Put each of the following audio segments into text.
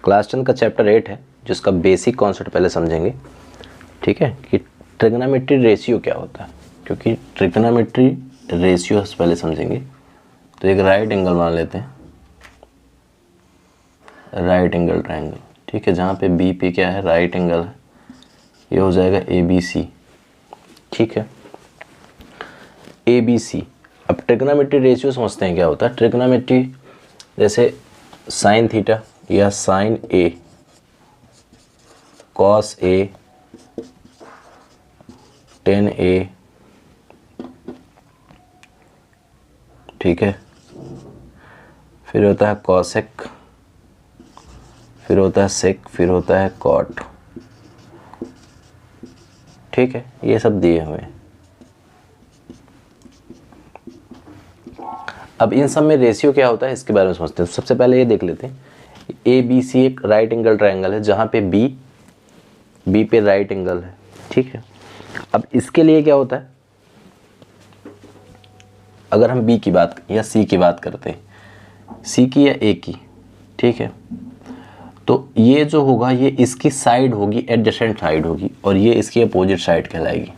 Class 10 का chapter 8 है, जिसका बेसिक कॉन्सेप्ट पहले समझेंगे, ठीक है, कि ट्रिग्नोमेट्री रेशियो क्या होता है। क्योंकि ट्रिग्नोमेट्री रेशियो पहले समझेंगे तो एक राइट एंगल मान लेते हैं, राइट एंगल ट्रायंगल, ठीक है, जहाँ पे बी पे क्या है, राइट एंगल है, ये हो जाएगा ABC, ठीक है, ABC। अब ट्रिग्नोमेट्री रेशियो समझते हैं क्या होता है। ट्रिग्नोमेट्री जैसे साइन थीटा या sine A, cos A, tan A, ठीक है, फिर होता है कॉसेक, फिर होता है सेक, फिर होता है कॉट, ठीक है, ये सब दिए हुए हैं। अब इन सब में रेशियो क्या होता है इसके बारे में समझते हैं। सबसे पहले ये देख लेते हैं, ABC एक राइट एंगल ट्रायंगल है जहाँ पे B पे राइट एंगल है, ठीक है। अब इसके लिए क्या होता है, अगर हम B की बात या C की बात करते हैं, C की या A की, ठीक है, तो ये जो होगा ये इसकी साइड होगी, एडजेसेंट साइड होगी, और ये इसकी अपोजिट साइड कहलाएगी,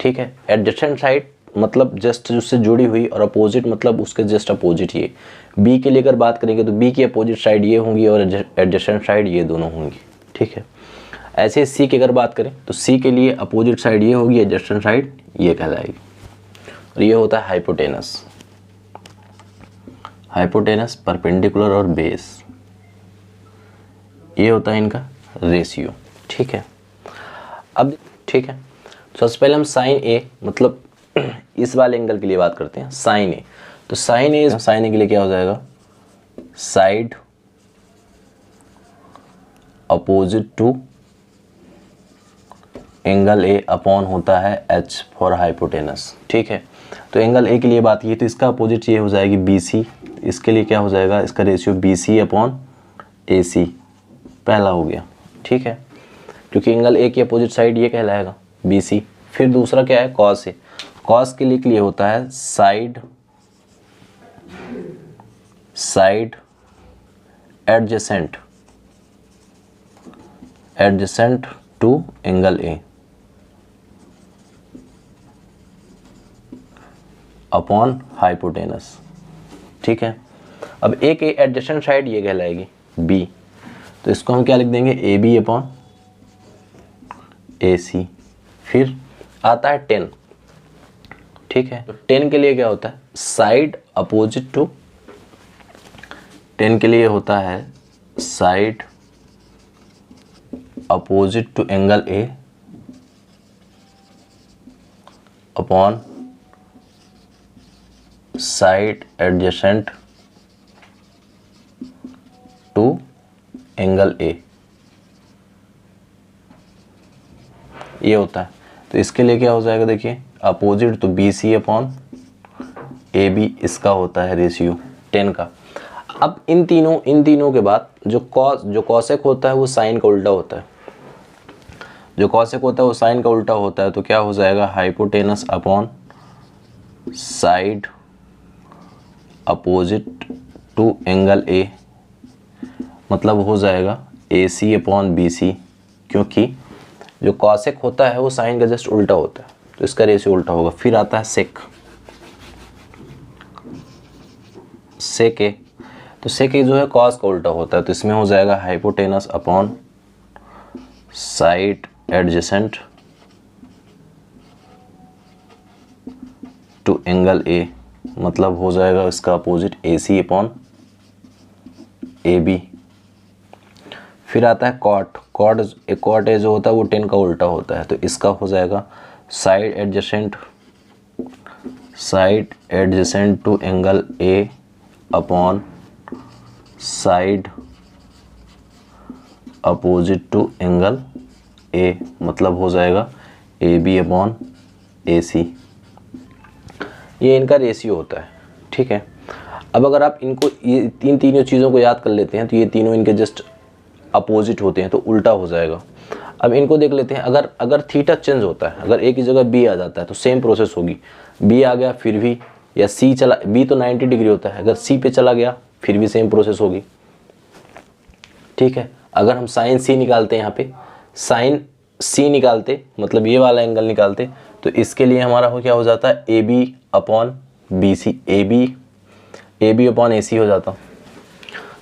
ठीक है। एडजेसेंट साइड मतलब जस्ट उससे जुड़ी हुई, और अपोजिट मतलब उसके जस्ट अपोजिट। ये बी के लिए अगर बात करेंगे तो बी की अपोजिट साइड ये होंगी और एडजेसेंट साइड ये दोनों होंगी, ठीक है। ऐसे सी की अगर बात करें तो सी के लिए अपोजिट साइड ये होगी, एडजेसेंट साइड ये कहलाएगी, और ये होता है हाइपोटेनस, हाइपोटेनस, परपेंडिकुलर और बेस, ये होता है इनका रेशियो, ठीक है। अब ठीक है, सबसे पहले हम साइन ए मतलब इस वाले एंगल के लिए बात करते हैं, साइन ए। तो साइन ए के लिए क्या हो जाएगा, side opposite to angle A upon होता है H फॉर हाइपोटेनस, ठीक है। तो एंगल ए के लिए बात की तो इसका अपोजिट ये हो जाएगी BC, इसके लिए क्या हो जाएगा, इसका रेशियो BC अपॉन AC पहला हो गया, ठीक है, क्योंकि एंगल ए की अपोजिट साइड ये कहलाएगा BC। फिर दूसरा क्या है, कॉस ए। कॉस के लिए होता है side adjacent to angle A upon hypotenuse, ठीक है। अब एक एडजेसेंट साइड ये कहलाएगी B, तो इसको हम क्या लिख देंगे, AB अपॉन AC। फिर आता है 10, ठीक है। तो 10 के लिए क्या होता है, साइड अपोजिट टू, 10 के लिए होता है side opposite to angle A upon side adjacent to angle A, ये होता है। तो इसके लिए क्या हो जाएगा, देखिए अपोजिट तो BC अपॉन AB, इसका होता है रेशियो 10 का। अब इन तीनों के बाद जो कॉसेक होता है वो साइन का उल्टा होता है, जो कॉसेक होता है वो साइन का उल्टा होता है, तो क्या हो जाएगा, hypotenuse upon side opposite to angle A, मतलब हो जाएगा AC अपॉन BC, क्योंकि जो कॉसेक होता है वो साइन का जस्ट उल्टा होता है, तो इसका रेशियो उल्टा होगा। फिर आता है सेक ए, तो सेक ए जो है कॉस का उल्टा होता है, तो इसमें हो जाएगा hypotenuse upon side adjacent to angle A, मतलब हो जाएगा इसका अपोजिट AC अपॉन AB। फिर आता है कॉट ए जो होता है वो 10 का उल्टा होता है, तो इसका हो जाएगा side adjacent to angle A upon side opposite to angle A, मतलब हो जाएगा AB अपॉन AC। ये इनका रेशियो होता है, ठीक है। अब अगर आप इनको ये तीनों चीज़ों को याद कर लेते हैं तो ये तीनों इनके जस्ट अपोजिट होते हैं, तो उल्टा हो जाएगा। अब इनको देख लेते हैं, अगर थीटा चेंज होता है, अगर एक ही जगह B आ जाता है तो सेम प्रोसेस होगी, B आ गया फिर भी, या C चला, B तो 90 डिग्री होता है, अगर C पे चला गया फिर भी सेम प्रोसेस होगी, ठीक है। अगर हम साइन सी निकालते हैं, यहाँ पे साइन सी निकालते मतलब ये वाला एंगल निकालते, तो इसके लिए हमारा क्या हो जाता है, A B upon B C, A B upon A C हो जाता,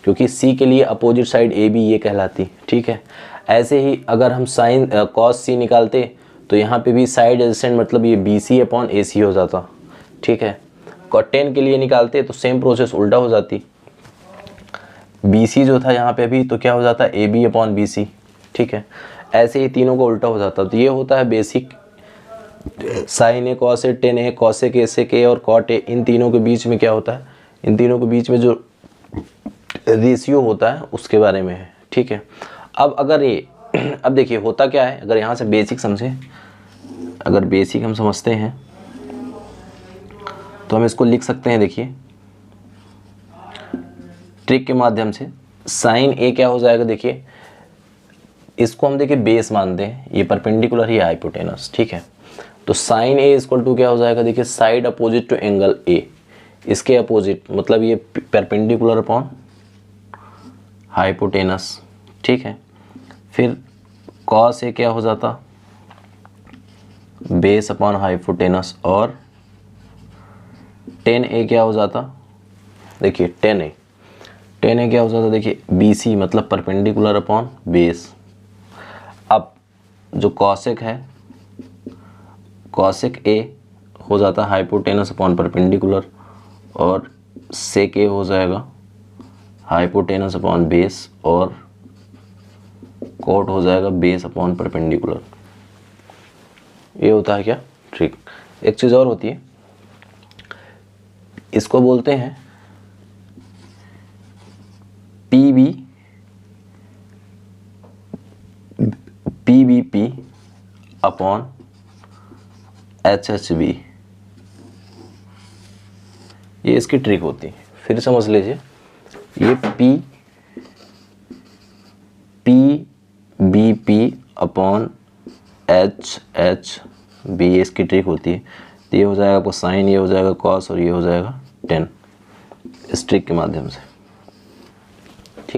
क्योंकि सी के लिए अपोजिट साइड ए बी ये कहलाती, ठीक है। ऐसे ही अगर हम साइन कॉस सी निकालते तो यहाँ पे भी साइड एडजेसेंट मतलब ये B C upon A C हो जाता, ठीक है। कॉटेन के लिए निकालते तो सेम प्रोसेस उल्टा हो जाती, बी सी जो था यहाँ पे अभी तो क्या हो जाता है, A B upon B C, ठीक है। ऐसे ही तीनों को उल्टा हो जाता, तो ये होता है basic sine A cos A tan A cosec A sec A और कॉट ए, इन तीनों के बीच में क्या होता है, इन तीनों के बीच में जो रेशियो होता है उसके बारे में है, ठीक है। अब अगर ये अब देखिए होता क्या है, अगर यहाँ से बेसिक समझे, अगर बेसिक हम समझते हैं तो हम इसको लिख सकते हैं, देखिए ट्रिक के माध्यम से। साइन ए क्या हो जाएगा, देखिए इसको हम देखिए बेस मानते हैं, ये परपेंडिकुलर ही हाइपोटेनस, ठीक है। तो साइन ए इक्वल टू क्या हो जाएगा, देखिए side opposite to angle A, इसके अपोजिट मतलब ये परपेंडिकुलर अपॉन हाइपोटेनस, ठीक है। फिर कॉस ए क्या हो जाता, बेस अपॉन हाइपोटेनस, और टेन ए क्या हो जाता, देखिए टेन ए क्या हो जाता, देखिए बी सी मतलब परपेंडिकुलर अपॉन बेस। अब जो कॉसेक है, कॉसेक ए हो जाता हाइपोटेनस अपॉन परपेंडिकुलर, और सेक ए हो जाएगा हाइपोटेनस अपॉन बेस, और कोट हो जाएगा बेस अपॉन परपेंडिकुलर। ये होता है क्या ट्रिक। एक चीज़ और होती है, इसको बोलते हैं पी अपॉन HHB, ये इसकी ट्रिक होती है। फिर समझ लीजिए, ये PBP अपॉन HHB इसकी ट्रिक होती है। तो ये हो जाएगा आपको साइन, ये हो जाएगा कॉस, और ये हो जाएगा टेन, इस ट्रिक के माध्यम से।